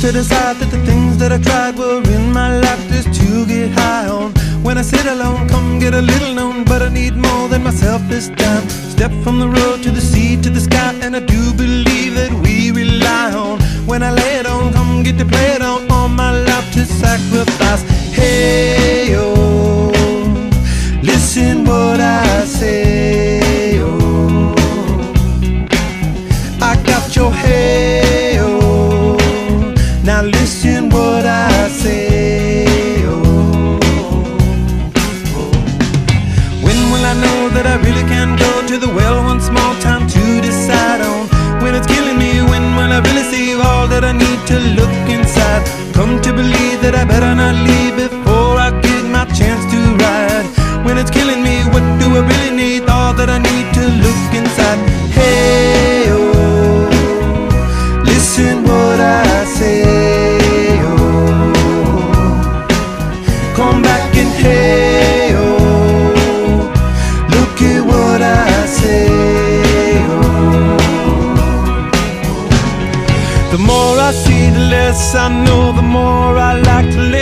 to decide that the things that I tried were in my life just to get high on. When I sit alone, come get a little known, but I need more than myself this time. Step from the road to the sea to the sky, and I do believe that we rely on. When I lay it on, come get to play it on, all my life to sacrifice. Hey, oh, listen what I say, oh, I got your hey, oh, now listen what I say, oh, when will I know that I really can go to the well once more? Time to decide on when it's killing me. When will I really see all that I need to look inside? Come to believe that I better not leave before I get my chance to ride. When it's killing me, what do I really need? All that I need to look inside. Hey, oh, listen what I say, oh, come back and hey, oh, look at what I say, oh. The more I see, the less I know, the more I like to live.